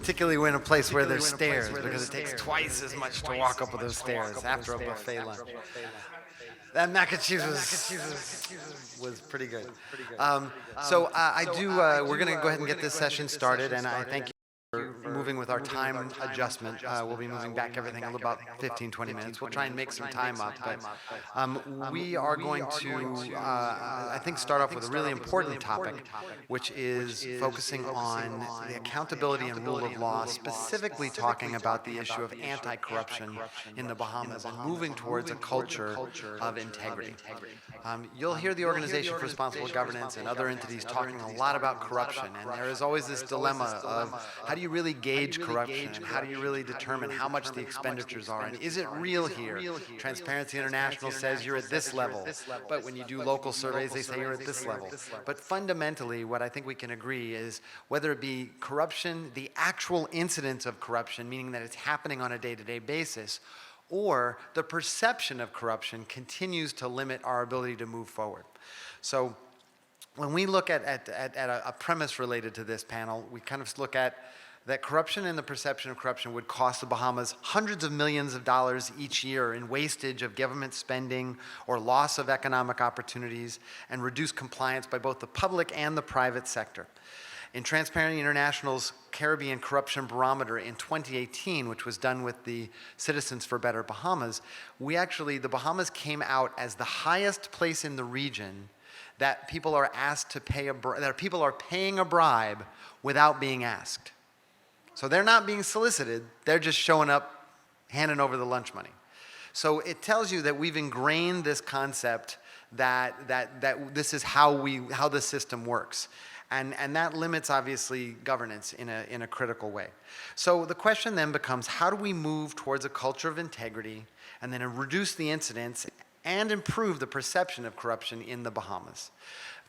particularly when in a place where there's stairs, because it takes twice as much to walk up those stairs after a buffet lunch. That mac and cheese was pretty good. We're going to go ahead and get this session started, and I thank you for moving with our time adjustment. We'll be moving back everything in about 15, 20 minutes. We'll try and make some time up, but we are going to, I think, start off with a really important topic, which is focusing on the accountability and rule of law, specifically talking about the issue of anti-corruption in the Bahamas and moving towards a culture of integrity. You'll hear the Organization for Responsible Governance and other entities talking a lot about corruption, and there is always this dilemma of how do you really gauge corruption, and how do you really determine how much the expenditures are, and is it real here? Transparency International says you're at this level, but when you do local surveys, they say you're at this level. But fundamentally, what I think we can agree is whether it be corruption, the actual incidence of corruption, meaning that it's happening on a day-to-day basis, or the perception of corruption continues to limit our ability to move forward. So when we look at a premise related to this panel, we kind of look at that corruption and the perception of corruption would cost the Bahamas hundreds of millions of dollars each year in wastage of government spending or loss of economic opportunities and reduce compliance by both the public and the private sector. In Transparency International's Caribbean Corruption Barometer in 2018, which was done with the Citizens for Better Bahamas, the Bahamas came out as the highest place in the region that people are asked to pay that people are paying a bribe without being asked. So they're not being solicited, they're just showing up, handing over the lunch money. So it tells you that we've ingrained this concept that this is how the system works. And that limits, obviously, governance in a critical way. So the question then becomes, how do we move towards a culture of integrity and then reduce the incidence and improve the perception of corruption in the Bahamas?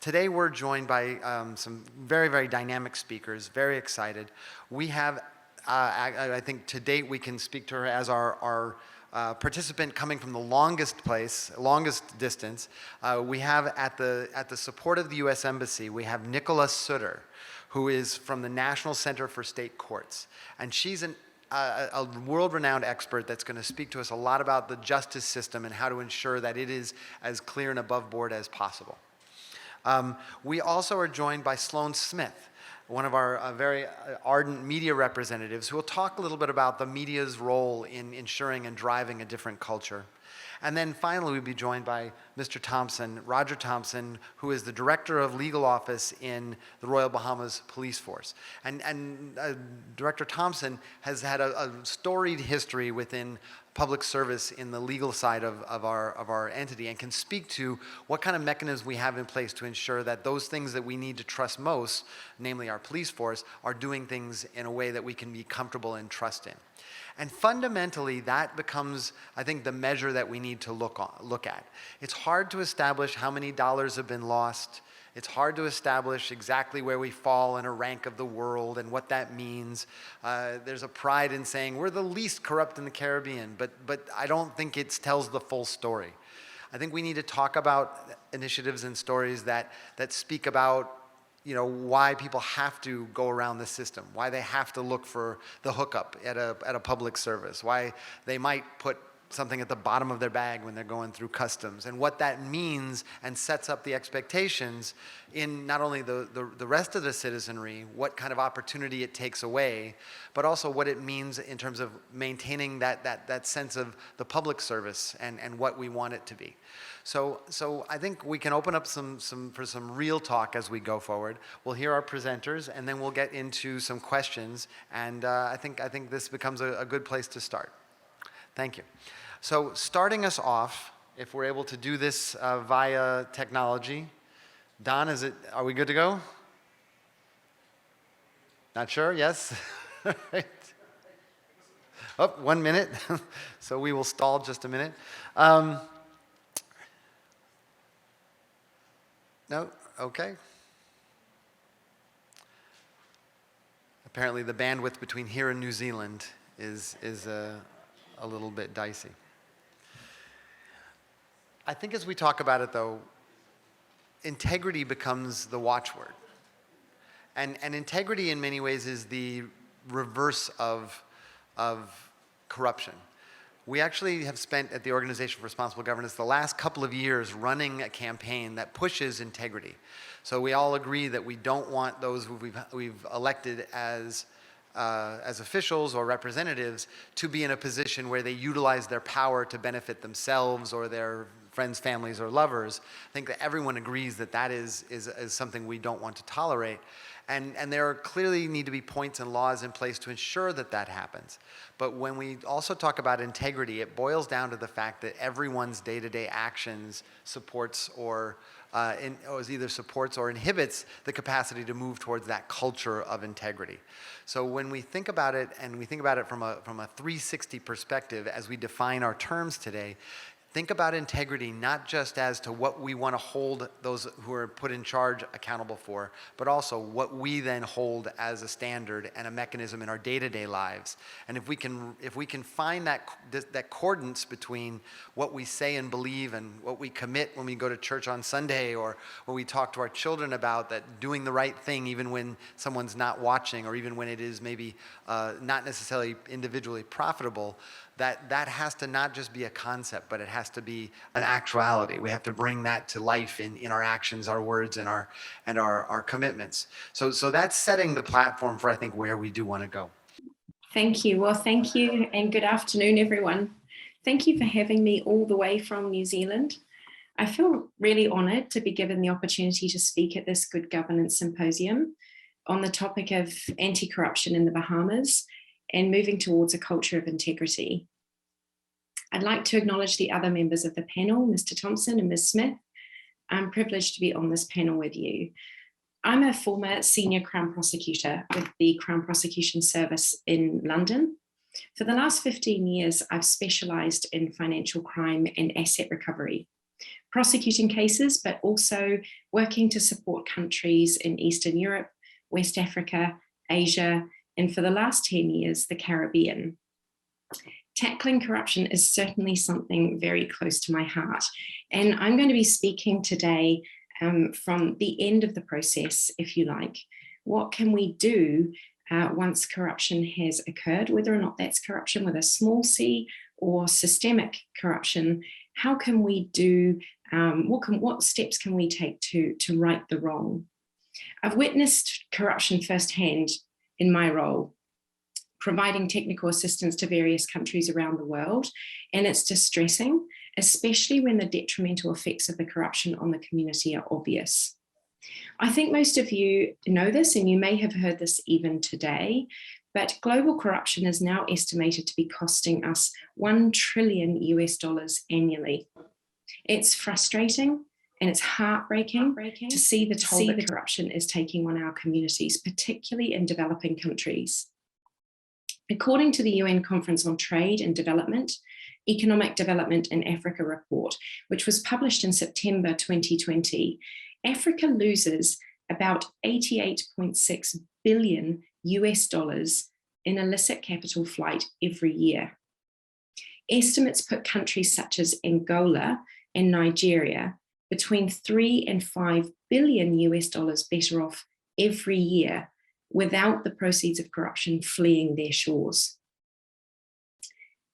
Today we're joined by some very, very dynamic speakers, very excited. We have, I think to date we can speak to her as our participant coming from the longest distance. We have at the support of the U.S. Embassy, we have Nicholas Sutter, who is from the National Center for State Courts. And she's a world-renowned expert that's going to speak to us a lot about the justice system and how to ensure that it is as clear and above board as possible. We also are joined by Sloan Smith, one of our very ardent media representatives, who will talk a little bit about the media's role in ensuring and driving a different culture. And then finally, we'll be joined by Mr. Thompson, Roger Thompson, who is the Director of Legal Office in the Royal Bahamas Police Force. And Director Thompson has had a storied history within public service in the legal side of our entity and can speak to what kind of mechanisms we have in place to ensure that those things that we need to trust most, namely our police force, are doing things in a way that we can be comfortable and trust in. And fundamentally, that becomes, I think, the measure that we need to look at. It's hard to establish how many dollars have been lost. It's hard to establish exactly where we fall in a rank of the world and what that means. There's a pride in saying we're the least corrupt in the Caribbean, but I don't think it tells the full story. I think we need to talk about initiatives and stories that speak about why people have to go around the system, why they have to look for the hookup at a public service, why they might put something at the bottom of their bag when they're going through customs, and what that means and sets up the expectations in not only the rest of the citizenry, what kind of opportunity it takes away, but also what it means in terms of maintaining that sense of the public service and what we want it to be. So I think we can open up for some real talk as we go forward. We'll hear our presenters, and then we'll get into some questions, and I think this becomes a good place to start. Thank you. So starting us off, if we're able to do this via technology, Don, are we good to go? Not sure, yes? Right. Oh, 1 minute. So we will stall just a minute. No, okay. Apparently the bandwidth between here and New Zealand is a little bit dicey. I think as we talk about it, though, integrity becomes the watchword. And integrity in many ways is the reverse of corruption. We actually have spent at the Organization for Responsible Governance the last couple of years running a campaign that pushes integrity. So we all agree that we don't want those who we've elected as officials or representatives to be in a position where they utilize their power to benefit themselves or their friends, families, or lovers. I think that everyone agrees that that is something we don't want to tolerate. And there clearly need to be points and laws in place to ensure that that happens. But when we also talk about integrity, it boils down to the fact that everyone's day-to-day actions supports or either supports or inhibits the capacity to move towards that culture of integrity. So when we think about it, and we think about it from a 360 perspective as we define our terms today, think about integrity not just as to what we want to hold those who are put in charge accountable for, but also what we then hold as a standard and a mechanism in our day-to-day lives. And if we can find that accordance between what we say and believe and what we commit when we go to church on Sunday, or when we talk to our children about that doing the right thing even when someone's not watching, or even when it is maybe not necessarily individually profitable, that has to not just be a concept, but it has to be an actuality. We have to bring that to life in our actions, our words, and our commitments. So that's setting the platform for, I think, where we do want to go. Thank you. Well, thank you, and good afternoon, everyone. Thank you for having me all the way from New Zealand. I feel really honoured to be given the opportunity to speak at this Good Governance Symposium on the topic of anti-corruption in the Bahamas and moving towards a culture of integrity. I'd like to acknowledge the other members of the panel, Mr. Thompson and Ms. Smith. I'm privileged to be on this panel with you. I'm a former senior Crown prosecutor with the Crown Prosecution Service in London. For the last 15 years, I've specialised in financial crime and asset recovery, prosecuting cases, but also working to support countries in Eastern Europe, West Africa, Asia, and for the last 10 years, the Caribbean. Tackling corruption is certainly something very close to my heart. And I'm going to be speaking today from the end of the process, if you like. What can we do once corruption has occurred, whether or not that's corruption with a small c or systemic corruption? How can we do, what steps can we take to right the wrong? I've witnessed corruption firsthand in my role, providing technical assistance to various countries around the world. And it's distressing, especially when the detrimental effects of the corruption on the community are obvious. I think most of you know this, and you may have heard this even today, but global corruption is now estimated to be costing us $1 trillion annually. It's frustrating and it's heartbreaking to see the toll that corruption is taking on our communities, particularly in developing countries. According to the UN Conference on Trade and Development, Economic Development in Africa report, which was published in September 2020, Africa loses about $88.6 billion in illicit capital flight every year. Estimates put countries such as Angola and Nigeria between $3 and $5 billion better off every year without the proceeds of corruption fleeing their shores.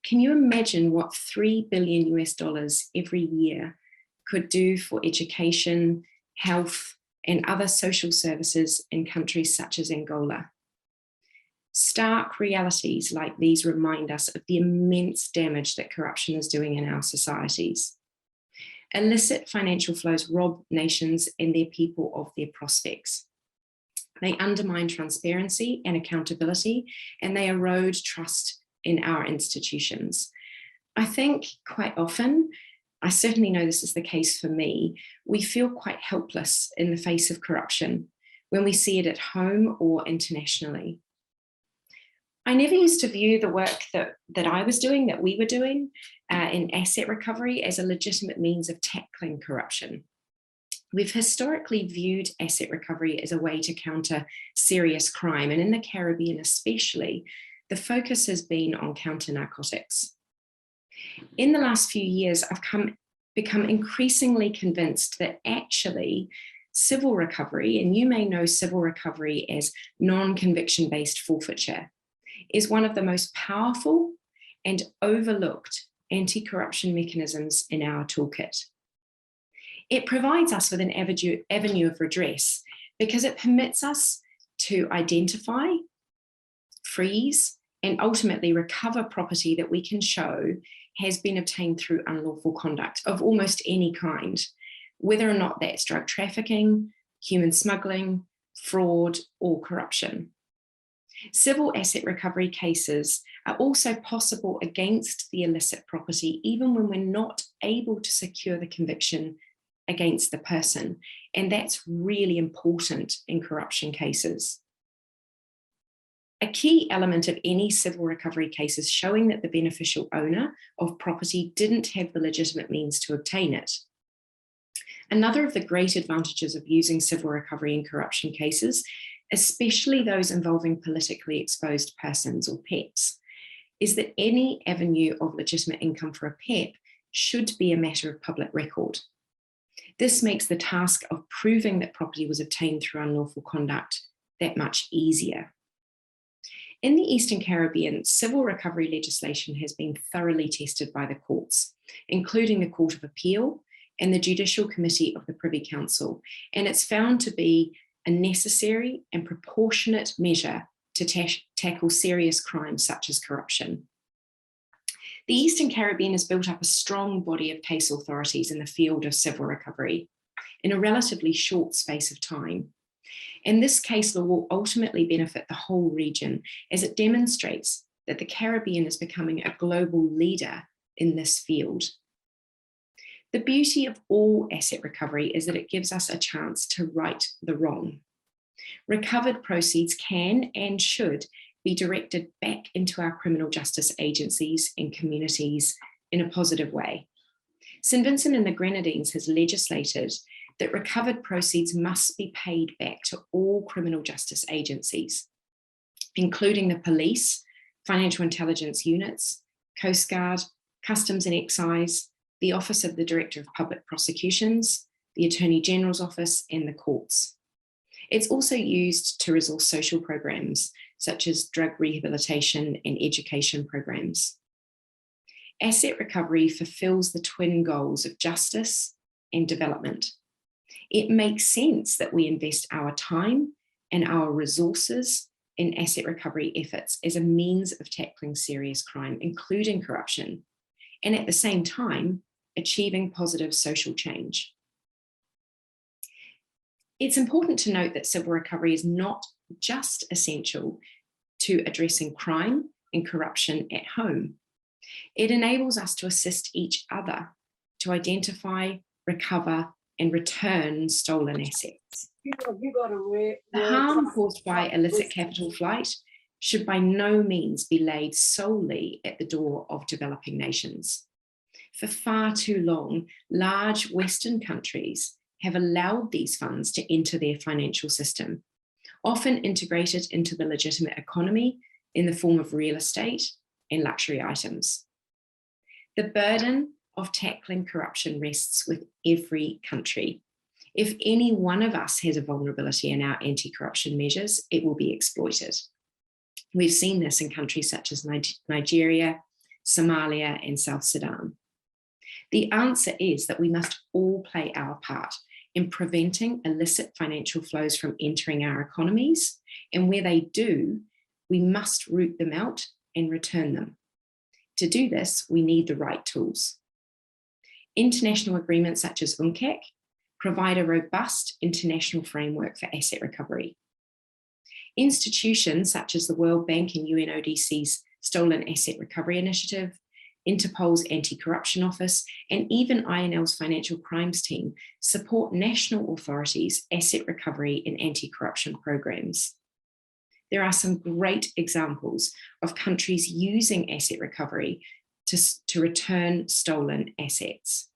Can you imagine what $3 billion every year could do for education, health, and other social services in countries such as Angola? Stark realities like these remind us of the immense damage that corruption is doing in our societies. Illicit financial flows rob nations and their people of their prospects. They undermine transparency and accountability, and they erode trust in our institutions. I think quite often, I certainly know this is the case for me, we feel quite helpless in the face of corruption when we see it at home or internationally. I never used to view the work that I was doing, that we were doing in asset recovery as a legitimate means of tackling corruption. We've historically viewed asset recovery as a way to counter serious crime, and in the Caribbean especially, the focus has been on counter-narcotics. In the last few years, I've become increasingly convinced that actually civil recovery, and you may know civil recovery as non-conviction-based forfeiture, is one of the most powerful and overlooked anti-corruption mechanisms in our toolkit. It provides us with an avenue of redress because it permits us to identify, freeze, and ultimately recover property that we can show has been obtained through unlawful conduct of almost any kind, whether or not that's drug trafficking, human smuggling, fraud, or corruption. Civil asset recovery cases are also possible against the illicit property, even when we're not able to secure the conviction against the person. And that's really important in corruption cases. A key element of any civil recovery case is showing that the beneficial owner of property didn't have the legitimate means to obtain it. Another of the great advantages of using civil recovery in corruption cases, especially those involving politically exposed persons or PEPs, is that any avenue of legitimate income for a PEP should be a matter of public record. This makes the task of proving that property was obtained through unlawful conduct that much easier. In the Eastern Caribbean, civil recovery legislation has been thoroughly tested by the courts, including the Court of Appeal and the Judicial Committee of the Privy Council, and it's found to be a necessary and proportionate measure to tackle serious crimes such as corruption. The Eastern Caribbean has built up a strong body of case authorities in the field of civil recovery in a relatively short space of time. And this case law will ultimately benefit the whole region as it demonstrates that the Caribbean is becoming a global leader in this field. The beauty of all asset recovery is that it gives us a chance to right the wrong. Recovered proceeds can and should be directed back into our criminal justice agencies and communities in a positive way. St. Vincent and the Grenadines has legislated that recovered proceeds must be paid back to all criminal justice agencies, including the police, financial intelligence units, Coast Guard, Customs and Excise, the Office of the Director of Public Prosecutions, the Attorney General's Office, and the courts. It's also used to resource social programs, such as drug rehabilitation and education programs. Asset recovery fulfills the twin goals of justice and development. It makes sense that we invest our time and our resources in asset recovery efforts as a means of tackling serious crime, including corruption, and at the same time, achieving positive social change. It's important to note that civil recovery is not just essential to addressing crime and corruption at home. It enables us to assist each other to identify, recover, and return stolen assets. The harm caused by illicit capital flight should by no means be laid solely at the door of developing nations. For far too long, large Western countries have allowed these funds to enter their financial system, often integrated into the legitimate economy in the form of real estate and luxury items. The burden of tackling corruption rests with every country. If any one of us has a vulnerability in our anti-corruption measures, it will be exploited. We've seen this in countries such as Nigeria, Somalia, and South Sudan. The answer is that we must all play our part in preventing illicit financial flows from entering our economies, and where they do, we must root them out and return them. To do this, we need the right tools. International agreements such as UNCAC provide a robust international framework for asset recovery. Institutions such as the World Bank and UNODC's Stolen Asset Recovery Initiative, Interpol's Anti-Corruption Office, and even INL's Financial Crimes Team support national authorities' asset recovery and anti-corruption programs. There are some great examples of countries using asset recovery to return stolen assets.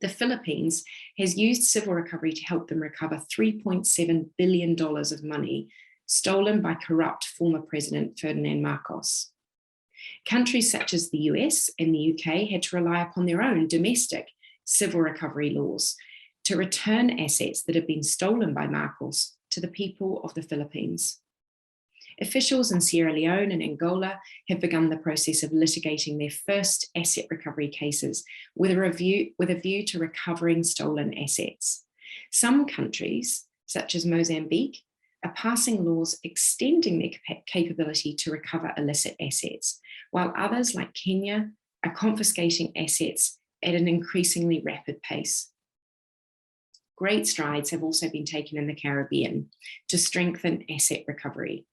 The Philippines has used civil recovery to help them recover $3.7 billion of money stolen by corrupt former President Ferdinand Marcos. Countries such as the US and the UK had to rely upon their own domestic civil recovery laws to return assets that had been stolen by Marcos to the people of the Philippines. Officials in Sierra Leone and Angola have begun the process of litigating their first asset recovery cases with a view to recovering stolen assets. Some countries, such as Mozambique, are passing laws extending their capability to recover illicit assets, while others, like Kenya, are confiscating assets at an increasingly rapid pace. Great strides have also been taken in the Caribbean to strengthen asset recovery.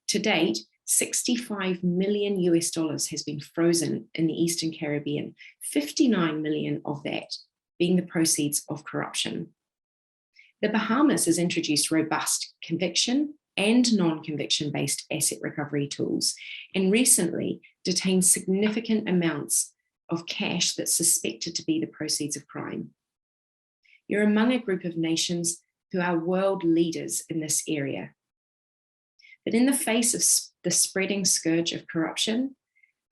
To date, $65 million has been frozen in the Eastern Caribbean, 59 million of that being the proceeds of corruption. The Bahamas has introduced robust conviction and non-conviction based asset recovery tools, and recently detained significant amounts of cash that's suspected to be the proceeds of crime. You're among a group of nations who are world leaders in this area. But in the face of the spreading scourge of corruption,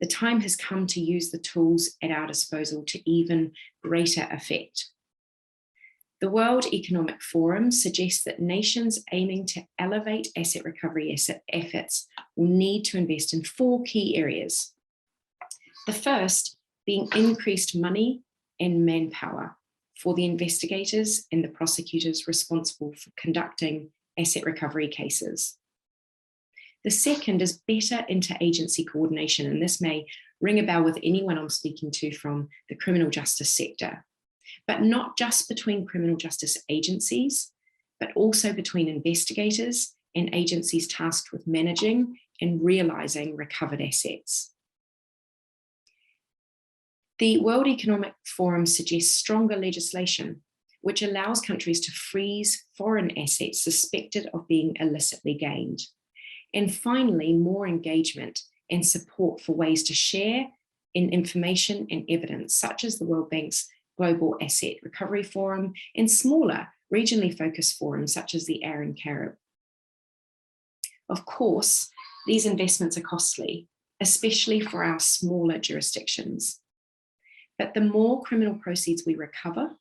the time has come to use the tools at our disposal to even greater effect. The World Economic Forum suggests that nations aiming to elevate asset recovery efforts will need to invest in 4 key areas. The first being increased money and manpower for the investigators and the prosecutors responsible for conducting asset recovery cases. The second is better interagency coordination, and this may ring a bell with anyone I'm speaking to from the criminal justice sector, but not just between criminal justice agencies, but also between investigators and agencies tasked with managing and realizing recovered assets. The World Economic Forum suggests stronger legislation, which allows countries to freeze foreign assets suspected of being illicitly gained. And finally, more engagement and support for ways to share in information and evidence, such as the World Bank's Global Asset Recovery Forum and smaller regionally focused forums such as the ARIN Carib. Of course, these investments are costly, especially for our smaller jurisdictions. But the more criminal proceeds we recover,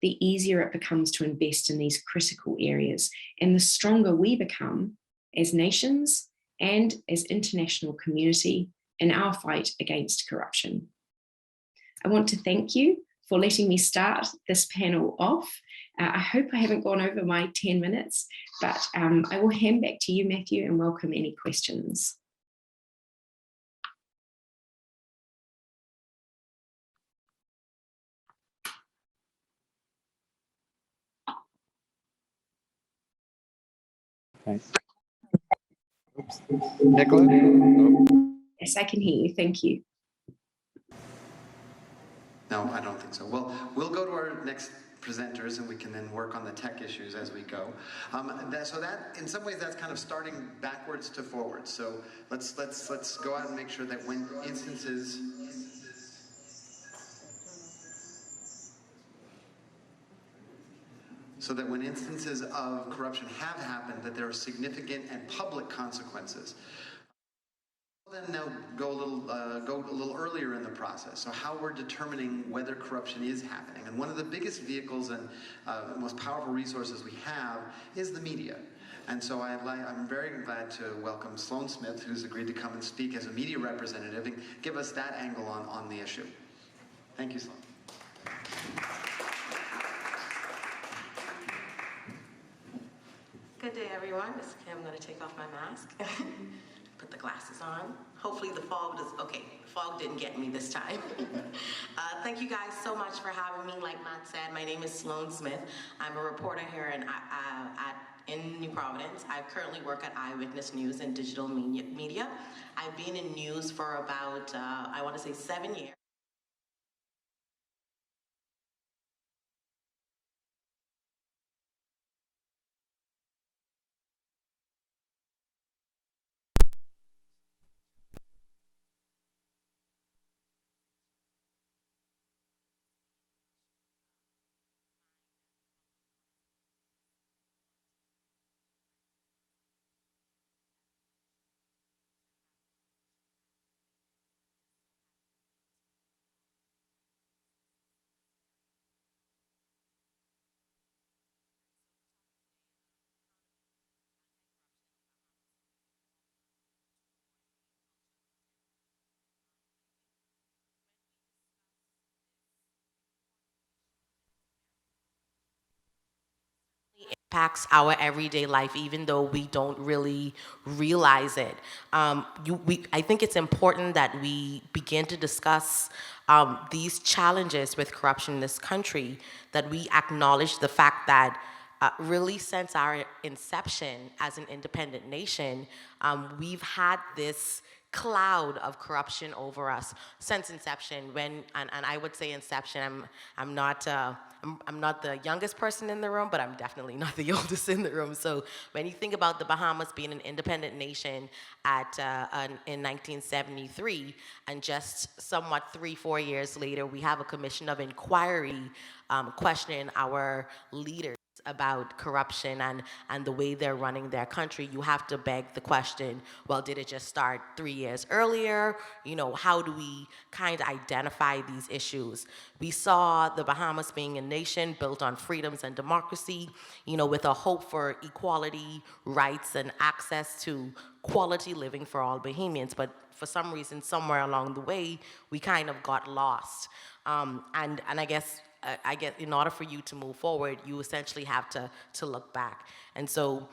the easier it becomes to invest in these critical areas, and the stronger we become as nations and as international community in our fight against corruption. I want to thank you for letting me start this panel off. I hope I haven't gone over my 10 minutes, but I will hand back to you, Matthew, and welcome any questions. Thanks. Oops. Nicola? Oh. Yes, I can hear you. Thank you. No, I don't think so. Well, we'll go to our next presenters and we can then work on the tech issues as we go. So that, in some ways, that's kind of starting backwards to forwards. So let's go out and make sure that when instances... So that when instances of corruption have happened, that there are significant and public consequences. Then now go a little earlier in the process. So how we're determining whether corruption is happening. And one of the biggest vehicles and most powerful resources we have is the media. And so I'm very glad to welcome Sloan Smith, who's agreed to come and speak as a media representative and give us that angle on the issue. Thank you, Sloan. Good day, everyone. This is Kim. I'm going to take off my mask. Put the glasses on. Hopefully the fog does, okay, the fog didn't get me this time. Thank you guys so much for having me. Like Matt said, my name is Sloan Smith. I'm a reporter here in New Providence. I currently work at Eyewitness News and digital media. I've been in news for about, I want to say 7 years. impacts our everyday life, even though we don't really realize it. I think it's important that we begin to discuss these challenges with corruption in this country, that we acknowledge the fact that really since our inception as an independent nation, we've had this cloud of corruption over us since inception. And I would say inception. I'm not the youngest person in the room, but I'm definitely not the oldest in the room. So when you think about the Bahamas being an independent nation in 1973, and just somewhat 3-4 years later, we have a commission of inquiry questioning our leaders about corruption and the way they're running their country, you have to beg the question, well, did it just start 3 years earlier? How do we kind of identify these issues? We saw the Bahamas being a nation built on freedoms and democracy, with a hope for equality, rights, and access to quality living for all Bahamians. But for some reason, somewhere along the way, we kind of got lost. And I guess in order for you to move forward, you essentially have to look back. And so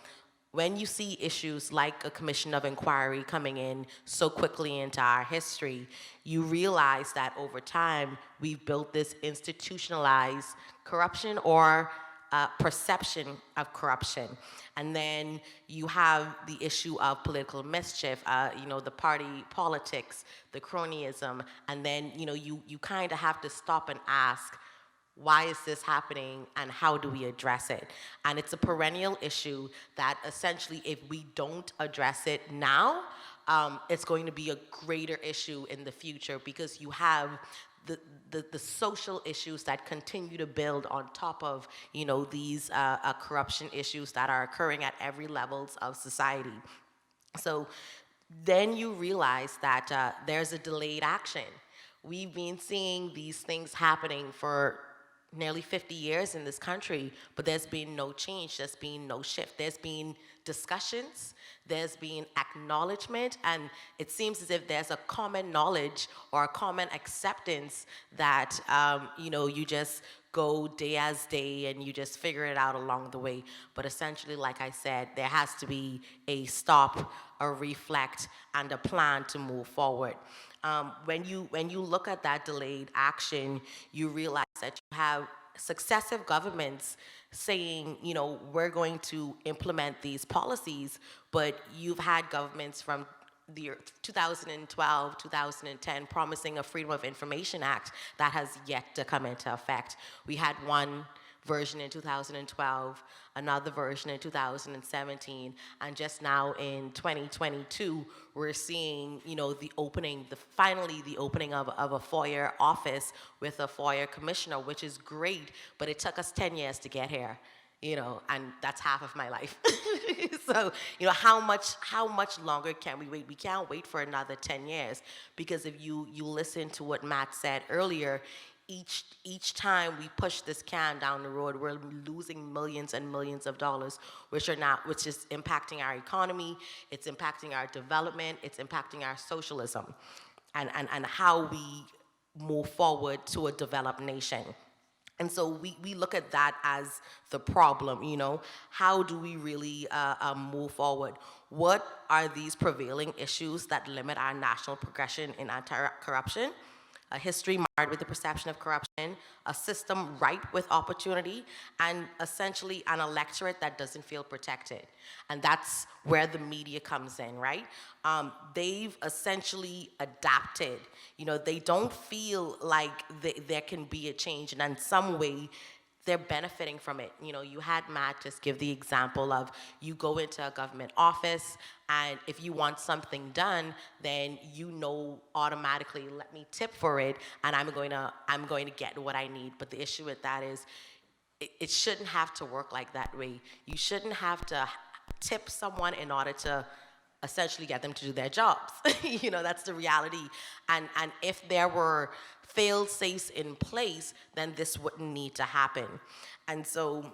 when you see issues like a commission of inquiry coming in so quickly into our history, you realize that over time, we've built this institutionalized corruption or perception of corruption. And then you have the issue of political mischief, the party politics, the cronyism, and then, you kind of have to stop and ask, why is this happening and how do we address it? And it's a perennial issue that essentially if we don't address it now, it's going to be a greater issue in the future, because you have the social issues that continue to build on top of these corruption issues that are occurring at every levels of society. So then you realize that there's a delayed action. We've been seeing these things happening for nearly 50 years in this country, but there's been no change, there's been no shift. There's been discussions, there's been acknowledgement, and it seems as if there's a common knowledge or a common acceptance that, you just go day as day and you just figure it out along the way. But essentially, like I said, there has to be a stop, a reflect, and a plan to move forward. When you look at that delayed action, you realize that you have successive governments saying, we're going to implement these policies, but you've had governments from the 2012, 2010 promising a Freedom of Information Act that has yet to come into effect. We had one version in 2012, another version in 2017, and just now in 2022, we're seeing, finally the opening of a FOIA office with a FOIA commissioner, which is great, but it took us 10 years to get here. And that's half of my life. So, how much longer can we wait? We can't wait for another 10 years, because if you listen to what Matt said earlier, each time we push this can down the road, we're losing millions and millions of dollars, which is impacting our economy, it's impacting our development, it's impacting our socialism, and how we move forward to a developed nation. And so we look at that as the problem, How do we really move forward? What are these prevailing issues that limit our national progression in anti-corruption? A history marred with the perception of corruption, a system ripe with opportunity, and essentially an electorate that doesn't feel protected. And that's where the media comes in, right? They've essentially adapted. They don't feel like there can be a change, and in some way, they're benefiting from it. You had Matt just give the example of you go into a government office, and if you want something done, then automatically, let me tip for it, and I'm going to get what I need. But the issue with that is, it shouldn't have to work like that way. You shouldn't have to tip someone in order to essentially get them to do their jobs. That's the reality. And if there were fail-safes in place, then this wouldn't need to happen. And so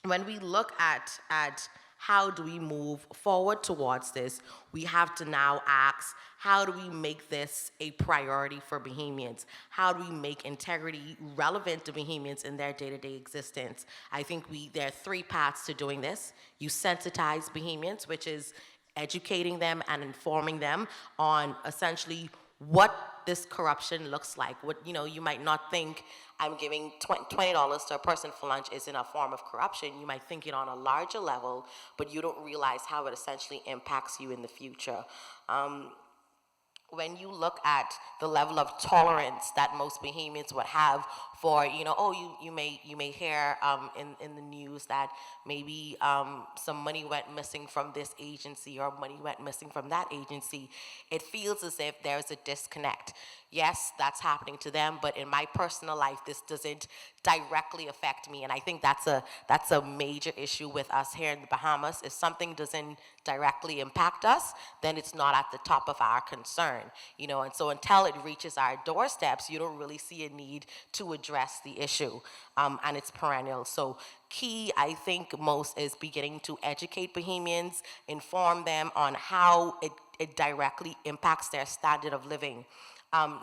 when we look at how do we move forward towards this? We have to now ask, how do we make this a priority for Bahamians? How do we make integrity relevant to Bahamians in their day-to-day existence? I think there are three paths to doing this. You sensitize Bahamians, which is educating them and informing them on essentially what this corruption looks like. What, you might not think I'm giving $20 to a person for lunch isn't a form of corruption. You might think it on a larger level, but you don't realize how it essentially impacts you in the future. When you look at the level of tolerance that most Bahamians would have for, you may hear in the news that maybe some money went missing from this agency or money went missing from that agency, it feels as if there's a disconnect. Yes, that's happening to them, but in my personal life, this doesn't directly affect me, and I think that's a major issue with us here in the Bahamas. If something doesn't directly impact us, then it's not at the top of our concern, and so until it reaches our doorsteps, you don't really see a need to address the issue, and it's perennial. So key, I think, most is beginning to educate Bahamians, inform them on how it directly impacts their standard of living.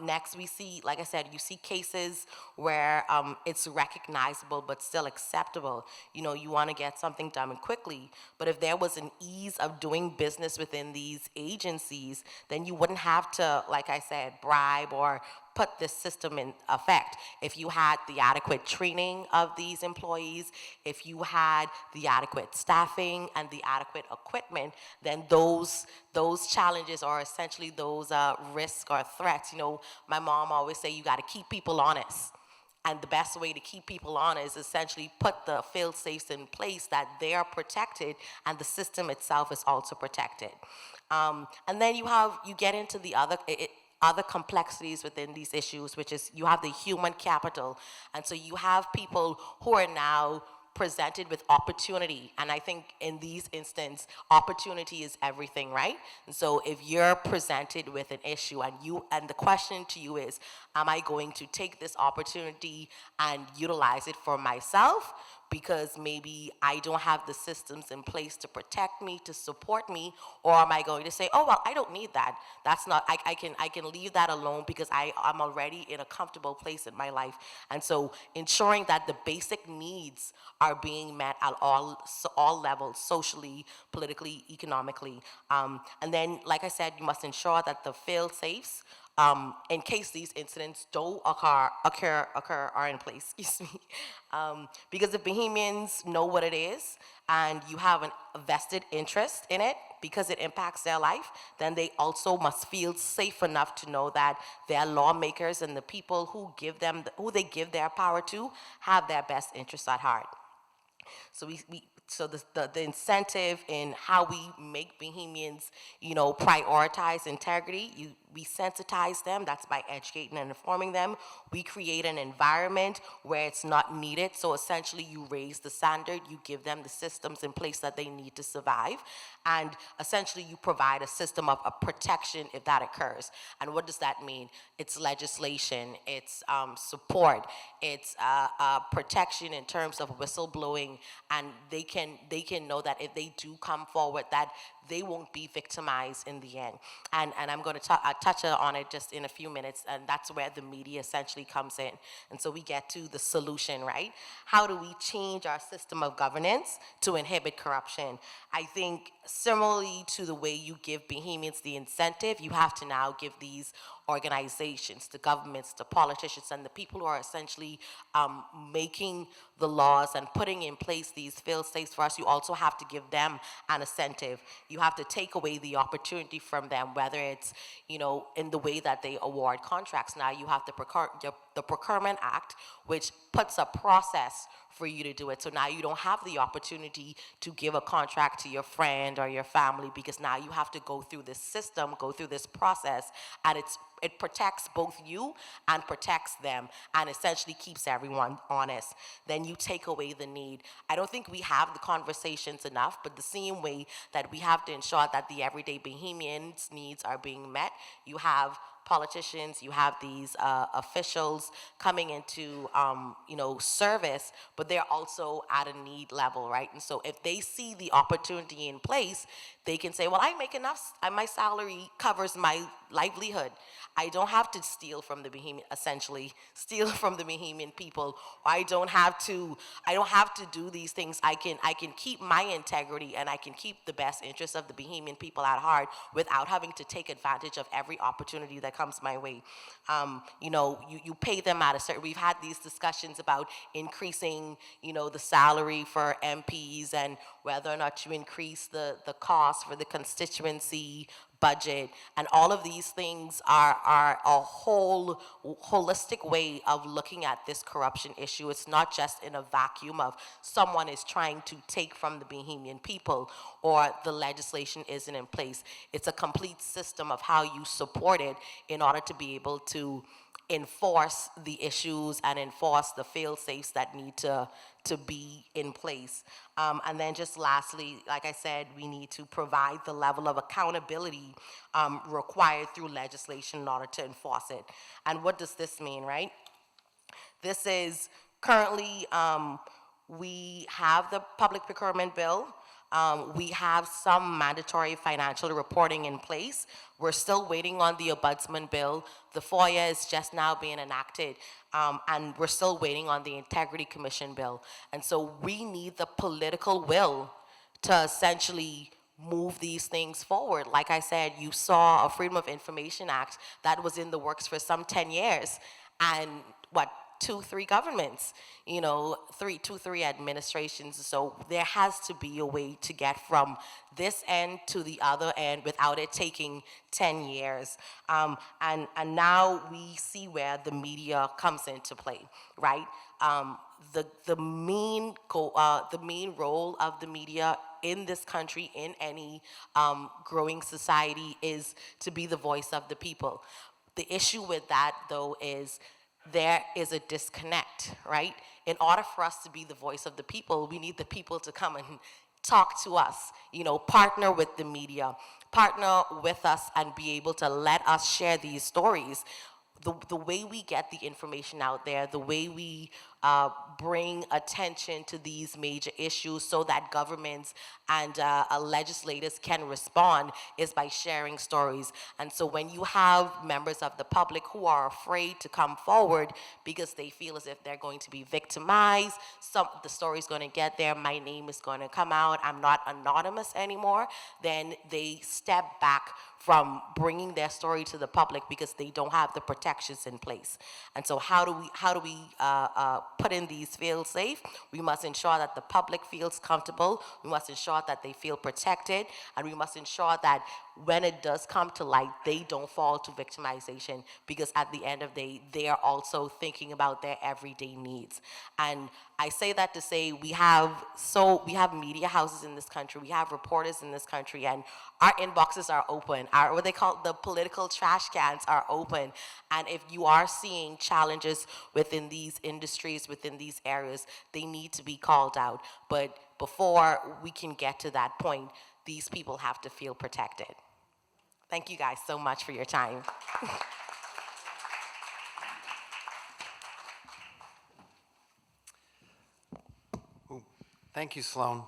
Next, we see, like I said, you see cases where it's recognizable but still acceptable. You want to get something done quickly, but if there was an ease of doing business within these agencies, then you wouldn't have to, like I said, bribe or put this system in effect. If you had the adequate training of these employees, if you had the adequate staffing and the adequate equipment, then those challenges or essentially those risks or threats, my mom always say you got to keep people honest. And the best way to keep people honest is essentially put the fail-safes in place that they are protected and the system itself is also protected. And then you get into the other complexities within these issues, which is you have the human capital. And so you have people who are now presented with opportunity. And I think in these instances, opportunity is everything, right? And so if you're presented with an issue and the question to you is, am I going to take this opportunity and utilize it for myself? Because maybe I don't have the systems in place to protect me, to support me, or am I going to say, oh, well, I don't need that. That's not, I can leave that alone because I'm already in a comfortable place in my life. And so ensuring that the basic needs are being met at all levels, socially, politically, economically. And then, like I said, you must ensure that the fail-safes, in case these incidents don't occur are in place, excuse me. Because if Bahamians know what it is and you have a vested interest in it because it impacts their life, then they also must feel safe enough to know that their lawmakers and the people who they give their power to have their best interests at heart. So so the incentive in how we make Bahamians, prioritize integrity, we sensitize them. That's by educating and informing them. We create an environment where it's not needed. So essentially, you raise the standard. You give them the systems in place that they need to survive, and essentially, you provide a system of protection if that occurs. And what does that mean? It's legislation. It's support. It's protection in terms of whistleblowing, and they can know that if they do come forward, that they won't be victimized in the end. And I'm going to touch on it just in a few minutes, and that's where the media essentially comes in. And so we get to the solution, right? How do we change our system of governance to inhibit corruption? I think similarly to the way you give Bahamians the incentive, you have to now give these organizations, the governments, the politicians, and the people who are essentially making the laws and putting in place these fail-safes for us, you also have to give them an incentive. You have to take away the opportunity from them, whether it's, in the way that they award contracts. Now you have the Procurement Act, which puts a process for you to do it. So now you don't have the opportunity to give a contract to your friend or your family, because now you have to go through this system, go through this process, and it protects both you and protects them and essentially keeps everyone honest. Then you take away the need. I don't think we have the conversations enough, but the same way that we have to ensure that the everyday Bahamians' needs are being met, you have politicians, you have these officials coming into, service, but they're also at a need level, right? And so if they see the opportunity in place, they can say, well, I make enough, my salary covers my livelihood. I don't have to steal from the Bahamian, essentially, steal from the Bahamian people. I don't have to do these things. I can keep my integrity, and I can keep the best interests of the Bahamian people at heart without having to take advantage of every opportunity that comes my way. You pay them at a certain, we've had these discussions about increasing, the salary for MPs and whether or not you increase the cost for the constituency budget, and all of these things are a whole holistic way of looking at this corruption issue. It's not just in a vacuum of someone is trying to take from the Bahamian people or the legislation isn't in place. It's a complete system of how you support it in order to be able to enforce the issues and enforce the fail-safes that need to be in place. And then just lastly, like I said, we need to provide the level of accountability required through legislation in order to enforce it. And what does this mean, right? This is currently, we have the public procurement bill. We have some mandatory financial reporting in place. We're still waiting on the ombudsman bill. The FOIA is just now being enacted, and we're still waiting on the Integrity Commission bill. And so we need the political will to essentially move these things forward. Like I said, you saw a Freedom of Information Act that was in the works for some 10 years, and what, 2-3 governments, two, three administrations. So there has to be a way to get from this end to the other end without it taking 10 years. And now we see where the media comes into play, right? The main role of the media in this country, in any growing society, is to be the voice of the people. The issue with that, though, is there is a disconnect, right? In order for us to be the voice of the people, we need the people to come and talk to us, partner with the media, partner with us and be able to let us share these stories. The way we get the information out there, the way we bring attention to these major issues so that governments and legislators can respond is by sharing stories. And so when you have members of the public who are afraid to come forward because they feel as if they're going to be victimized, the story's going to get there, my name is going to come out, I'm not anonymous anymore, then they step back from bringing their story to the public because they don't have the protections in place. And so how do we put in these feel safe? We must ensure that the public feels comfortable, we must ensure that they feel protected, and we must ensure that when it does come to light, they don't fall to victimization, because at the end of the day, they are also thinking about their everyday needs. And I say that to say we have media houses in this country, we have reporters in this country, and our inboxes are open. Our, what they call the political trash cans are open. And if you are seeing challenges within these industries, within these areas, they need to be called out. But before we can get to that point, these people have to feel protected. Thank you guys so much for your time. Thank you, Sloan.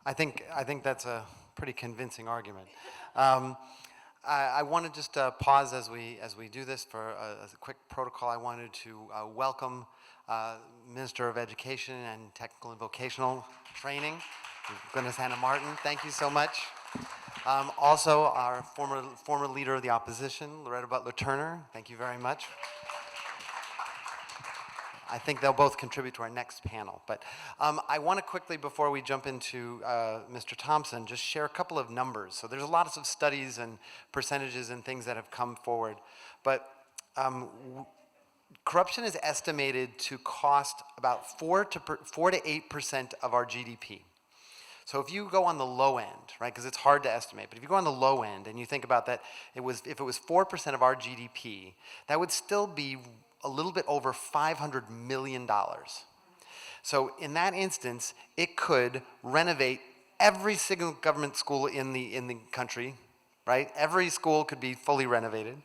I think that's a pretty convincing argument. I want to just pause as we do this for a quick protocol. I wanted to welcome Minister of Education and Technical and Vocational Training, Glynis Hannah Martin. Thank you so much. Also, our former leader of the opposition, Loretta Butler Turner. Thank you very much. I think they'll both contribute to our next panel. But I want to quickly, before we jump into Mr. Thompson, just share a couple of numbers. So there's lots of studies and percentages and things that have come forward. But corruption is estimated to cost about 4 to 8% of our GDP. So if you go on the low end, right, because it's hard to estimate, but if you go on the low end and you think about that, if it was 4% of our GDP, that would still be a little bit over $500 million. So in that instance, it could renovate every single government school in the country right? Every school could be fully renovated.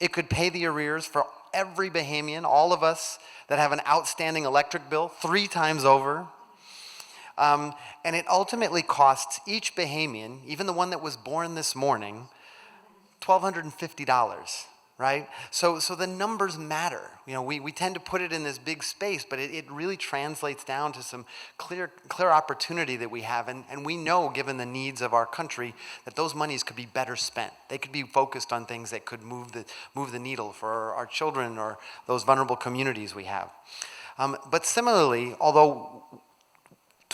It could pay the arrears for every Bahamian, all of us that have an outstanding electric bill 3 times over. And it ultimately costs each Bahamian, even the one that was born this morning, $1,250, right? So the numbers matter. You know, we tend to put it in this big space, but it really translates down to some clear opportunity that we have. And we know, given the needs of our country, that those monies could be better spent. They could be focused on things that could move the needle for our children or those vulnerable communities we have. But similarly, although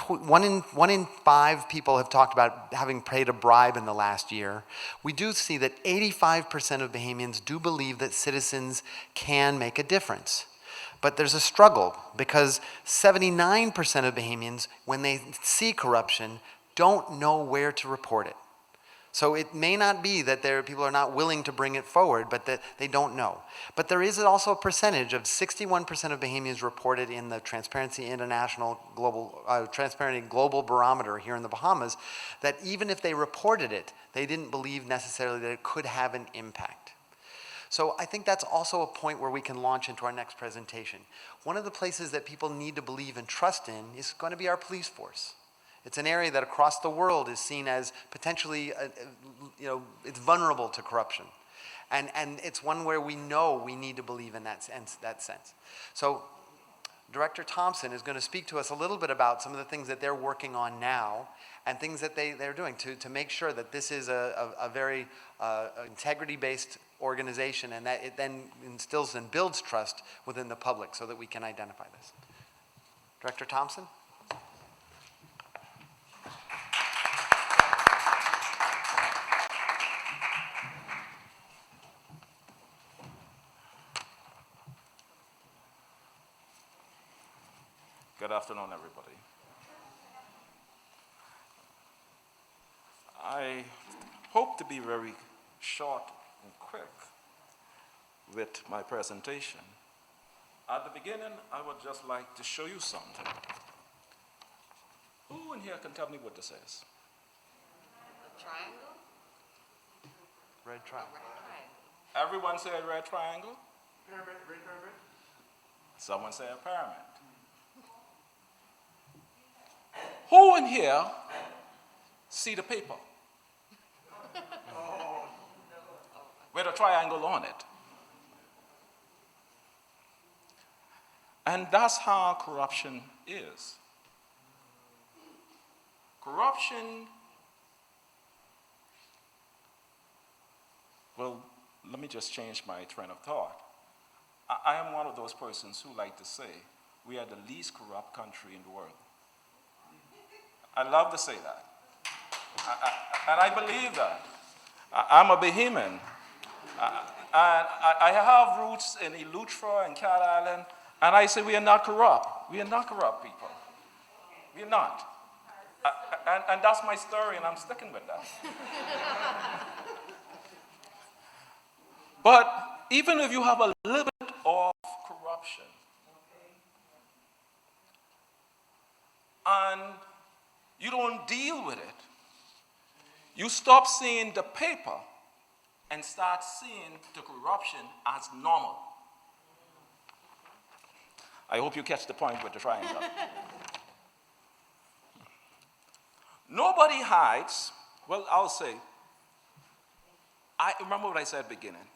one in 5 people have talked about having paid a bribe in the last year, we do see that 85% of Bahamians do believe that citizens can make a difference. But there's a struggle because 79% of Bahamians, when they see corruption, don't know where to report it. So it may not be that people are not willing to bring it forward, but that they don't know. But there is also a percentage of 61% of Bahamians reported in the Transparency Global Barometer here in the Bahamas, that even if they reported it, they didn't believe necessarily that it could have an impact. So I think that's also a point where we can launch into our next presentation. One of the places that people need to believe and trust in is going to be our police force. It's an area that across the world is seen as potentially, it's vulnerable to corruption. And it's one where we know we need to believe in that sense. So Director Thompson is going to speak to us a little bit about some of the things that they're working on now and things that they're doing to make sure that this is a very integrity-based organization, and that it then instills and builds trust within the public so that we can identify this. Director Thompson? Good afternoon, everybody. I hope to be very short and quick with my presentation. At the beginning, I would just like to show you something. Who in here can tell me what this is? A triangle? Red triangle. Everyone say a red triangle? Pyramid, red pyramid. Someone say a pyramid. Who in here see the paper with a triangle on it? And that's how corruption is. Corruption, well, let me just change my train of thought. I am one of those persons who like to say we are the least corrupt country in the world. I love to say that. And I believe that. I'm a Bahamian. I have roots in Eleuthera and Cat Island, and I say we are not corrupt. We are not corrupt people. We are not. And that's my story, and I'm sticking with that. But even if you have a little bit of corruption, and you don't deal with it, you stop seeing the paper and start seeing the corruption as normal. I hope you catch the point with the triangle. Nobody hides. Well, I'll say, I remember what I said at the beginning.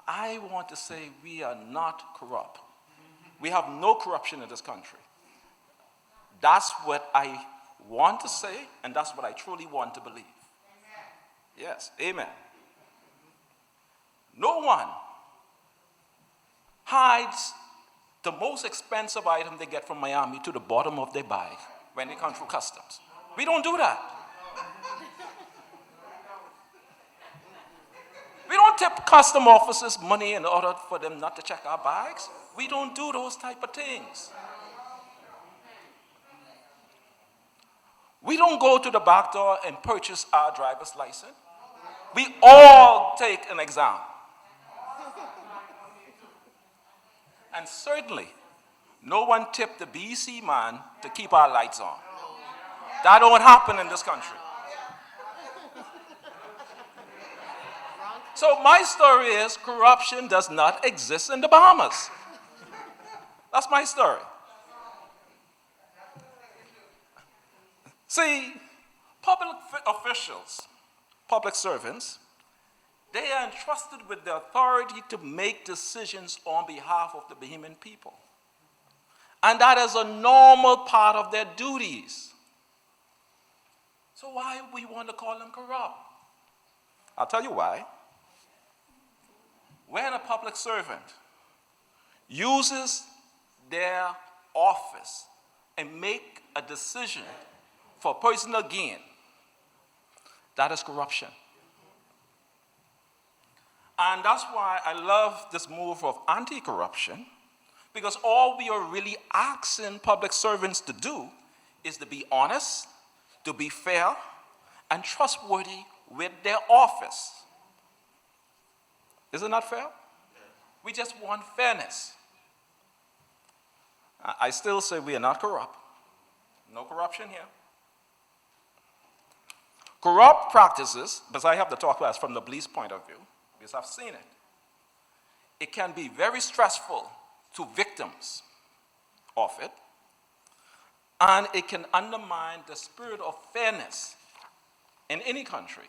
I want to say we are not corrupt. We have no corruption in this country. That's what I want to say, and that's what I truly want to believe. Amen. Yes, amen. No one hides the most expensive item they get from Miami to the bottom of their bag when they come through customs. We don't do that. We don't tip custom officers money in order for them not to check our bags. We don't do those type of things. We don't go to the back door and purchase our driver's license. We all take an exam. And certainly, no one tipped the BC man to keep our lights on. That don't happen in this country. So my story is corruption does not exist in the Bahamas. That's my story. See, public officials, public servants, they are entrusted with the authority to make decisions on behalf of the Bahamian people. And that is a normal part of their duties. So why we want to call them corrupt? I'll tell you why. When a public servant uses their office and make a decision for personal gain, that is corruption. And that's why I love this move of anti-corruption, because all we are really asking public servants to do is to be honest, to be fair, and trustworthy with their office. Isn't that fair? We just want fairness. I still say we are not corrupt. No corruption here. Corrupt practices, because I have to talk about it from the police point of view, because I've seen it. It can be very stressful to victims of it, and it can undermine the spirit of fairness in any country.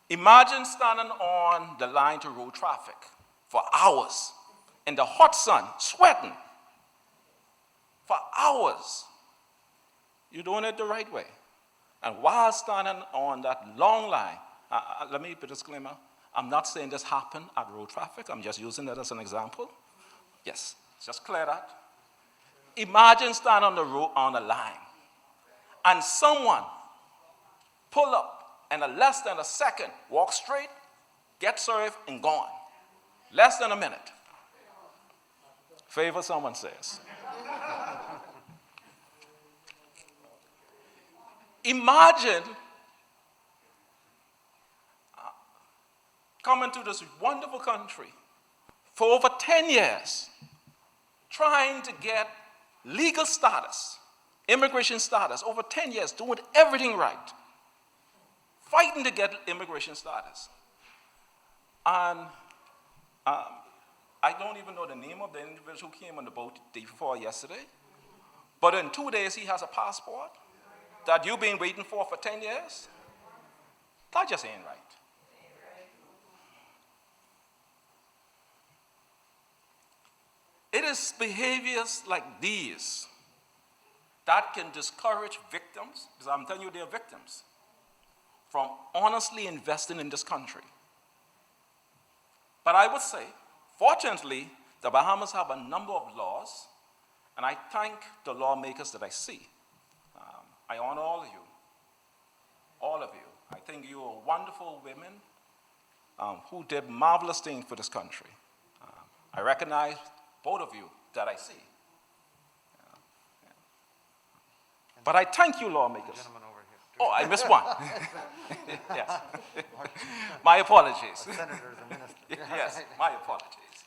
Imagine standing on the line to road traffic for hours in the hot sun, sweating for hours. You're doing it the right way. And while standing on that long line, let me put a disclaimer. I'm not saying this happened at road traffic. I'm just using that as an example. Yes, just clear that. Imagine standing on the road on the line, and someone pull up and in less than a second, walk straight, get served, and gone. Less than a minute. Favor, someone says. Imagine coming to this wonderful country for over 10 years, trying to get legal status, immigration status, over 10 years, doing everything right, fighting to get immigration status. And I don't even know the name of the individual who came on the boat the day before yesterday, but in 2 days he has a passport that you've been waiting for 10 years. That just ain't right. It is behaviors like these that can discourage victims, because I'm telling you they're victims, from honestly investing in this country. But I would say, fortunately, the Bahamas have a number of laws, and I thank the lawmakers that I see. I honor all of you. All of you. I think you are wonderful women who did marvelous things for this country. I recognize both of you that I see. But I thank you, lawmakers. Oh, I missed one. Yes. My apologies. Senators and ministers. Yes, my apologies.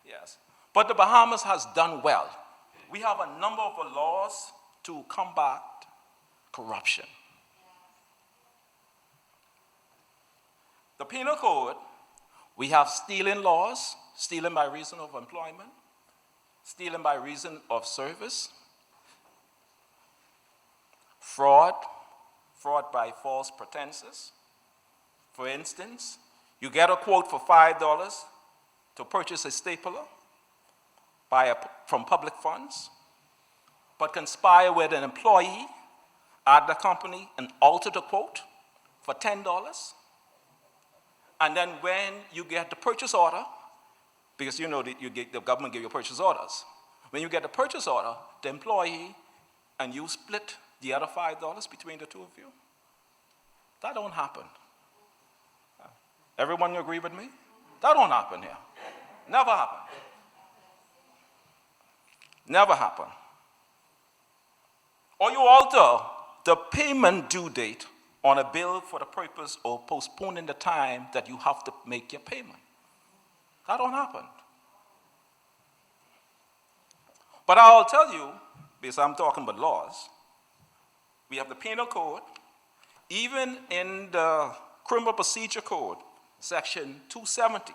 Yes. But the Bahamas has done well. We have a number of laws to combat corruption. The penal code, we have stealing laws, stealing by reason of employment, stealing by reason of service, fraud, fraud by false pretenses. For instance, you get a quote for $5 to purchase a stapler from public funds, but conspire with an employee at the company and alter the quote for $10. And then when you get the purchase order, because you know that the government give you purchase orders, when you get the purchase order, the employee and you split the other $5 between the two of you. That don't happen. Everyone agree with me? That don't happen here. Never happen. Never happen. Or you alter the payment due date on a bill for the purpose of postponing the time that you have to make your payment. That don't happen. But I'll tell you, because I'm talking about laws, we have the penal code. Even in the Criminal Procedure Code, Section 270.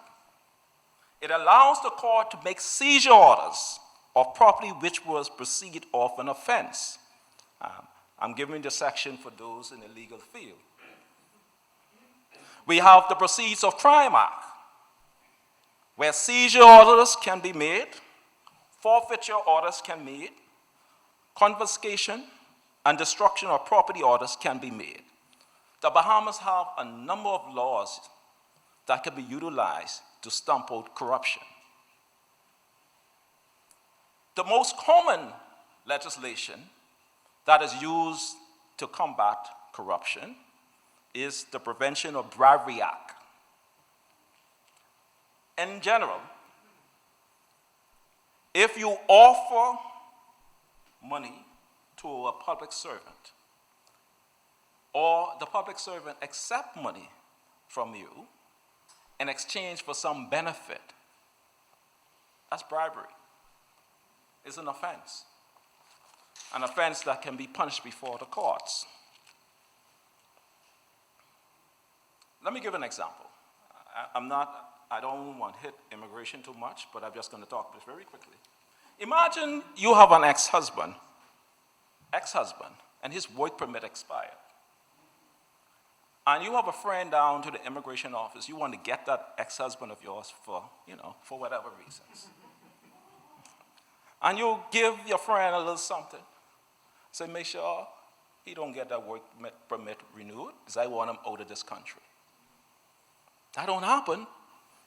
It allows the court to make seizure orders of property which was proceeded of an offense. I'm giving the section for those in the legal field. We have the Proceeds of Crime Act, where seizure orders can be made, forfeiture orders can be made, confiscation and destruction of property orders can be made. The Bahamas have a number of laws that can be utilized to stamp out corruption. The most common legislation that is used to combat corruption is the Prevention of Bribery Act. In general, if you offer money to a public servant, or the public servant accepts money from you in exchange for some benefit, that's bribery. It's an offense that can be punished before the courts. Let me give an example. I don't want to hit immigration too much, but I'm just going to talk this very quickly. Imagine you have an ex-husband, and his work permit expired. And you have a friend down to the immigration office. You want to get that ex-husband of yours for whatever reasons. And you give your friend a little something. Say, make sure he don't get that work permit renewed, because I want him out of this country. That don't happen,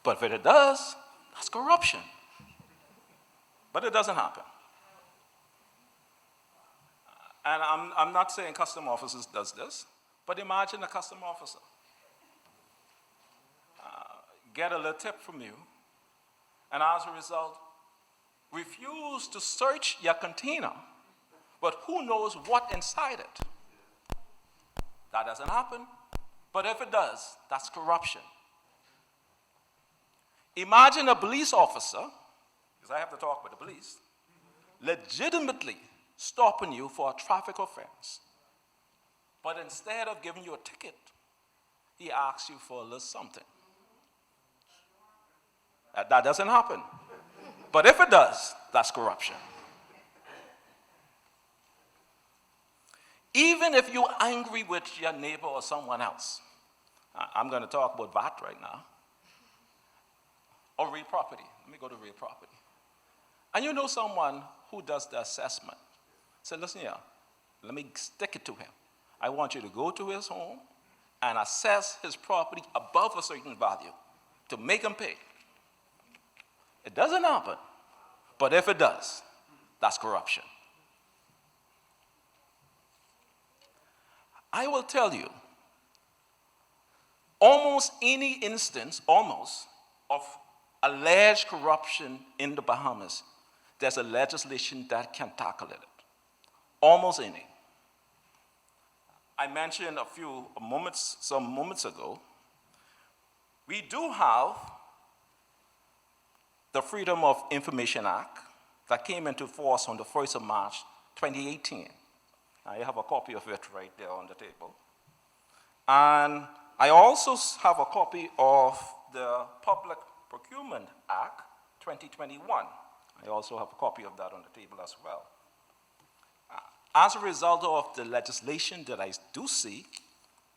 but if it does, that's corruption. But it doesn't happen. And I'm not saying custom officers does this, but imagine a custom officer get a little tip from you, and as a result, refuse to search your container, but who knows what inside it? That doesn't happen, but if it does, that's corruption. Imagine a police officer, because I have to talk with the police, legitimately stopping you for a traffic offense. But instead of giving you a ticket, he asks you for a little something. That doesn't happen. But if it does, that's corruption. Even if you're angry with your neighbor or someone else, I'm going to talk about VAT right now, or real property. Let me go to real property. And you know someone who does the assessment. Say, listen here, let me stick it to him. I want you to go to his home and assess his property above a certain value to make him pay. It doesn't happen, but if it does, that's corruption. I will tell you, almost any instance, of alleged corruption in the Bahamas, there's a legislation that can tackle it. Almost any. I mentioned some moments ago, we do have the Freedom of Information Act that came into force on the 1st of March, 2018. I have a copy of it right there on the table. And I also have a copy of the Public Procurement Act, 2021. I also have a copy of that on the table as well. As a result of the legislation that I do see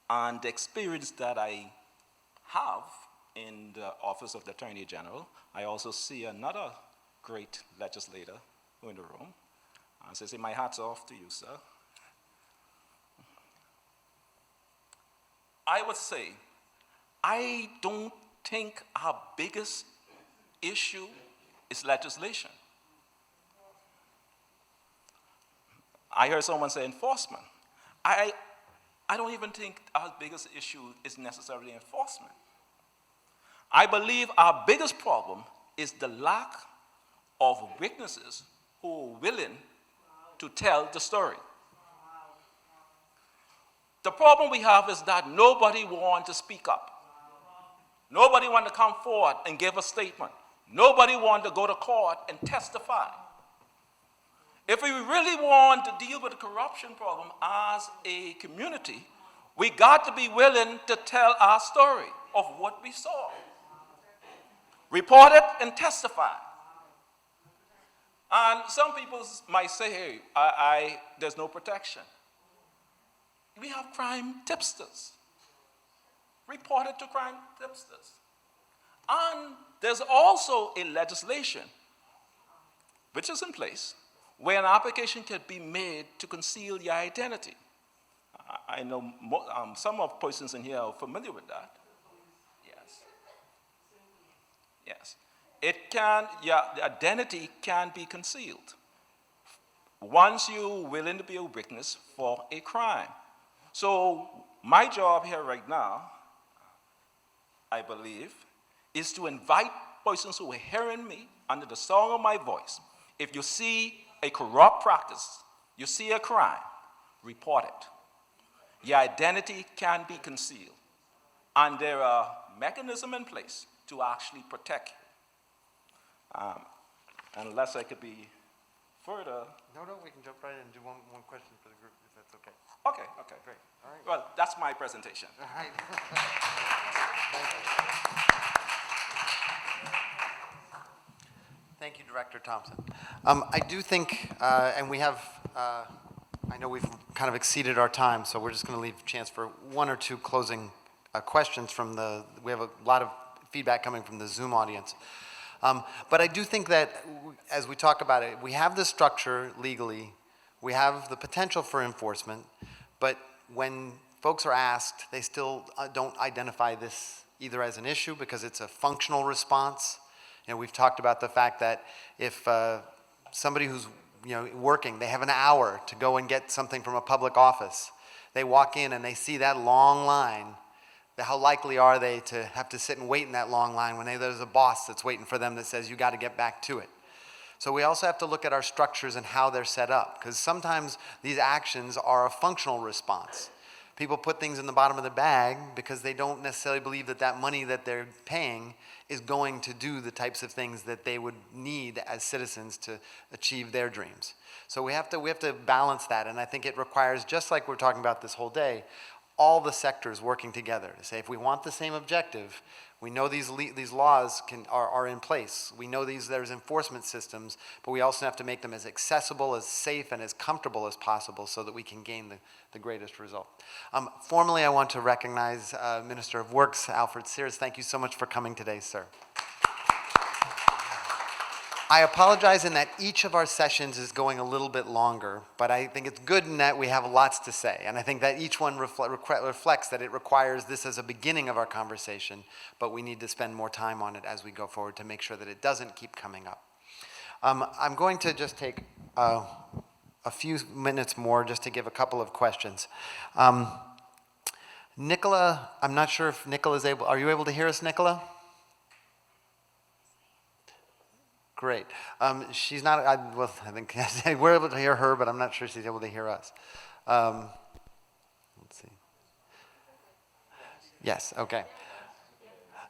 and the experience that I have in the Office of the Attorney General, I also see another great legislator in the room. And so I say, my hat's off to you, sir. I would say, I don't think our biggest issue is legislation. I heard someone say enforcement. I don't even think our biggest issue is necessarily enforcement. I believe our biggest problem is the lack of witnesses who are willing to tell the story. The problem we have is that nobody wants to speak up. Nobody wants to come forward and give a statement. Nobody wants to go to court and testify. If we really want to deal with the corruption problem as a community, We got to be willing to tell our story of what we saw. Report it and testify. And some people might say, hey, there's no protection. We have crime tipsters. Report it to crime tipsters. And there's also a legislation which is in place where an application can be made to conceal your identity. I know some of persons in here are familiar with that. Yes. Yes. The identity can be concealed once you're willing to be a witness for a crime. So my job here right now, I believe, is to invite persons who are hearing me under the sound of my voice. If you see a corrupt practice, you see a crime, report it. Your identity can be concealed. And there are mechanisms in place to actually protect you. Unless I could be further. No, we can jump right in and do one question for the group, if that's okay. Okay, great. All right. Well, that's my presentation. All right. Thank you, Director Thompson. I do think, and we have, I know we've kind of exceeded our time, so we're just going to leave a chance for one or two closing questions from we have a lot of feedback coming from the Zoom audience. But I do think that as we talk about it, we have the structure legally, we have the potential for enforcement, but when folks are asked, they still don't identify this either as an issue because it's a functional response. You know, we've talked about the fact that if somebody who's working, they have an hour to go and get something from a public office. They walk in and they see that long line. How likely are they to have to sit and wait in that long line when there's a boss that's waiting for them that says, you got to get back to it? So we also have to look at our structures and how they're set up, because sometimes these actions are a functional response. People put things in the bottom of the bag because they don't necessarily believe that that money that they're paying is going to do the types of things that they would need as citizens to achieve their dreams. So we have to balance that, and I think it requires, just like we're talking about this whole day, all the sectors working together to say, if we want the same objective, we know these laws are in place. We know there's enforcement systems, but we also have to make them as accessible, as safe, and as comfortable as possible so that we can gain the greatest result. Formally, I want to recognize Minister of Works, Alfred Sears. Thank you so much for coming today, sir. I apologize in that each of our sessions is going a little bit longer, but I think it's good in that we have lots to say. And I think that each one reflects that it requires this as a beginning of our conversation, but we need to spend more time on it as we go forward to make sure that it doesn't keep coming up. I'm going to just take a few minutes more just to give a couple of questions. Nicola, I'm not sure if Nicola is able, are you able to hear us, Nicola? Great. She's not, I think we're able to hear her, but I'm not sure she's able to hear us. Let's see. Yes, okay.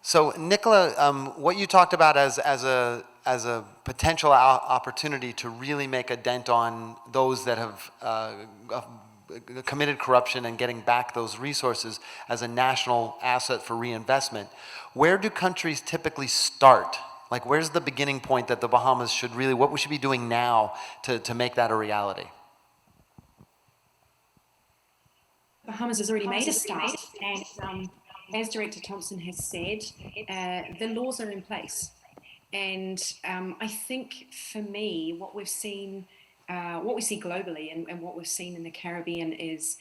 So Nicola, what you talked about as a potential opportunity to really make a dent on those that have committed corruption and getting back those resources as a national asset for reinvestment, where do countries typically start? Like, where's the beginning point that the Bahamas should really, what we should be doing now to make that a reality? Bahamas has already made a start, and as Director Thompson has said, the laws are in place. And I think for me, what we see globally and what we've seen in the Caribbean is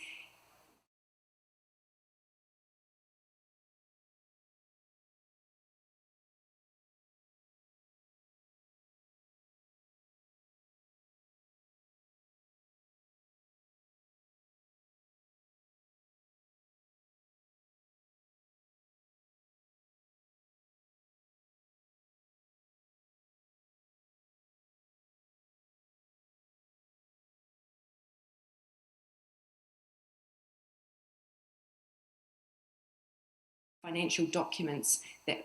financial documents that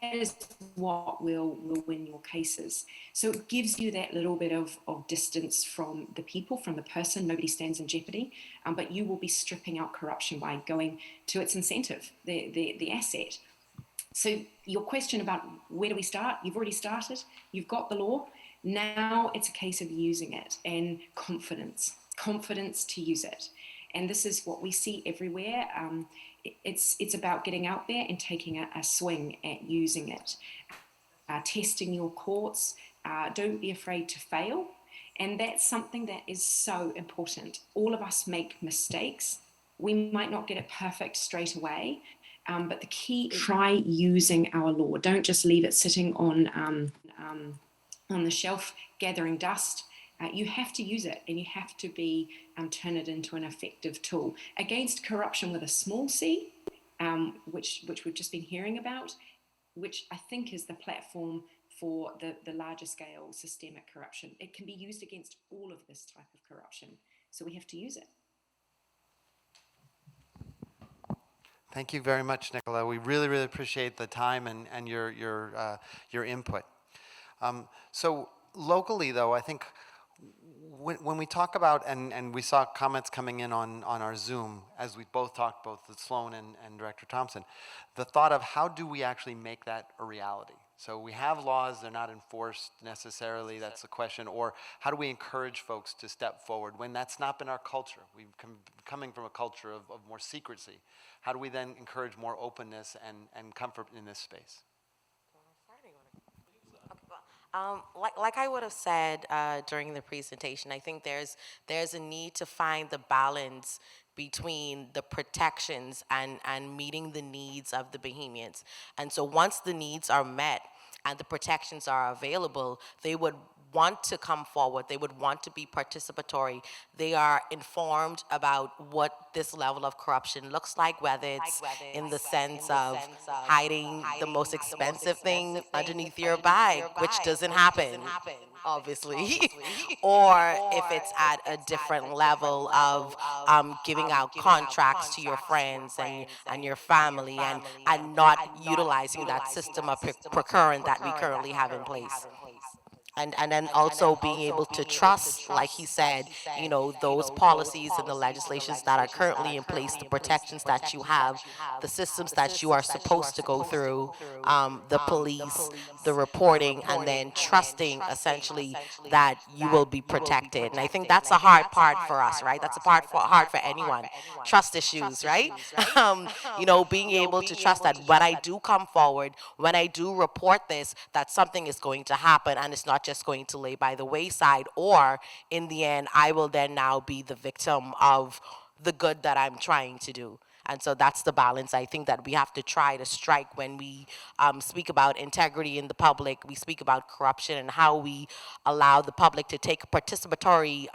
is what will win your cases. So it gives you that little bit of distance from the people, from the person. Nobody stands in jeopardy, but you will be stripping out corruption by going to its incentive, the asset. So your question about where do we start? You've already started. You've got the law. Now it's a case of using it, and confidence to use it. And this is what we see everywhere. It's about getting out there and taking a swing at using it, testing your courts. Don't be afraid to fail. And that's something that is so important. All of us make mistakes. We might not get it perfect straight away, but the key is try using our law. Don't just leave it sitting on the shelf gathering dust. You have to use it, and you have to turn it into an effective tool against corruption with a small c, which we've just been hearing about, which I think is the platform for the larger scale systemic corruption. It can be used against all of this type of corruption, so we have to use it. Thank you very much, Nicola. We really, really appreciate the time and your input. So locally, though, I think when we talk about, and we saw comments coming in on our Zoom, as we both talked, both with Sloan and Director Thompson, the thought of how do we actually make that a reality? So we have laws, they're not enforced necessarily, that's the question, or how do we encourage folks to step forward when that's not been our culture? We've coming from a culture of more secrecy. How do we then encourage more openness and comfort in this space? Like I would have said during the presentation, I think there's a need to find the balance between the protections and meeting the needs of the Bahamians. And so once the needs are met and the protections are available, they would want to come forward, they would want to be participatory. They are informed about what this level of corruption looks like, whether it's in the sense of hiding the most expensive thing underneath your bag, which doesn't happen, obviously, or if it's at a different level of giving out contracts to your friends and your family and not utilizing that system of procurement that we currently have in place. And then also being able to trust, like he said, those policies and the legislations that are currently in place, the protections that you have, the systems that you are supposed to go through, the police, the reporting, and then trusting essentially that you will be protected. And I think that's a hard part for us, right? That's a hard for anyone. Trust issues, right? Being able to trust that when I do come forward, when I do report this, that something is going to happen and it's not just going to lay by the wayside, or in the end, I will then now be the victim of the good that I'm trying to do. And so that's the balance I think that we have to try to strike when we speak about integrity in the public, we speak about corruption and how we allow the public to take participatory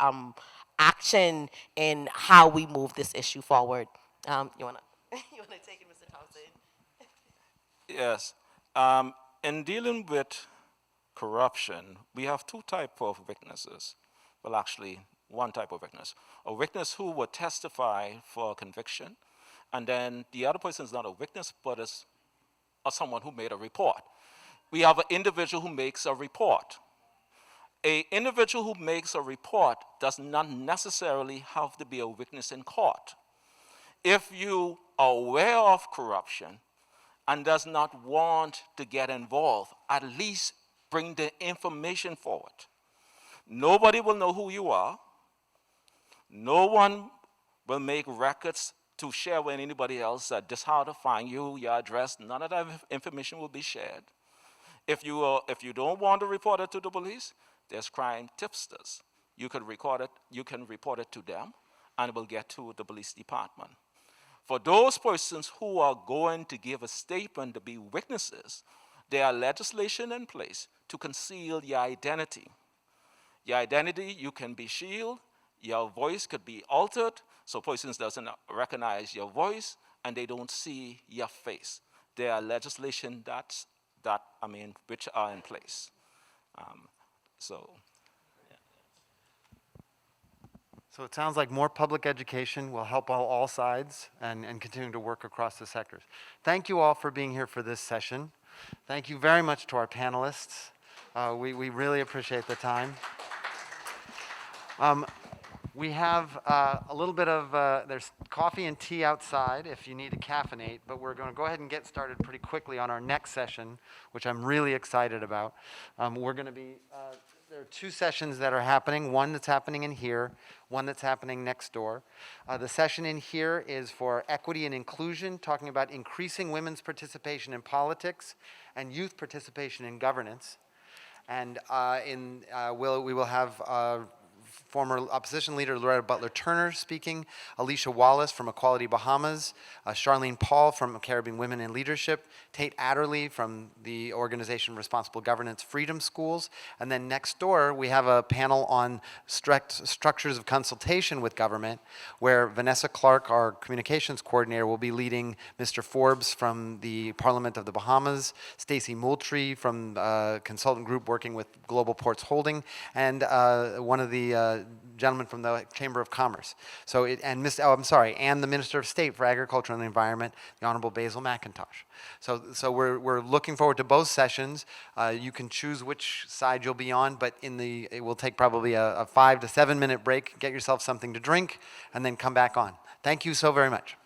action in how we move this issue forward. You wanna take it, Mr. Thompson? Yes. In dealing with corruption, we have two types of witnesses. Well, actually, one type of witness. A witness who would testify for conviction, and then the other person is not a witness, but is someone who made a report. We have an individual who makes a report. An individual who makes a report does not necessarily have to be a witness in court. If you are aware of corruption and does not want to get involved, at least bring the information forward. Nobody will know who you are. No one will make records to share with anybody else that this is how to find you, your address. None of that information will be shared. If you don't want to report it to the police, there's crime tipsters. You can report it to them, and it will get to the police department. For those persons who are going to give a statement to be witnesses, there are legislation in place to conceal your identity. Your identity, you can be shielded, your voice could be altered, so persons doesn't recognize your voice and they don't see your face. There are legislation which are in place. So it sounds like more public education will help all sides and continue to work across the sectors. Thank you all for being here for this session. Thank you very much to our panelists. We really appreciate the time. We have a little bit of, there's coffee and tea outside if you need to caffeinate, but we're going to go ahead and get started pretty quickly on our next session, which I'm really excited about. We're going to be, there are 2 sessions that are happening, one that's happening in here, one that's happening next door. The session in here is for equity and inclusion, talking about increasing women's participation in politics and youth participation in governance. And we will have former opposition leader Loretta Butler Turner speaking, Alicia Wallace from Equality Bahamas, Charlene Paul from Caribbean Women in Leadership, Tate Adderley from the organization Responsible Governance Freedom Schools, and then next door we have a panel on structures of consultation with government, where Vanessa Clark, our communications coordinator, will be leading Mr. Forbes from the Parliament of the Bahamas, Stacey Moultrie from a consultant group working with Global Ports Holding, and one of the gentleman from the Chamber of Commerce. So and the Minister of State for Agriculture and the Environment, the Honorable Basil McIntosh. So we're looking forward to both sessions. You can choose which side you'll be on, but it will take probably a 5 to 7 minute break. Get yourself something to drink, and then come back on. Thank you so very much.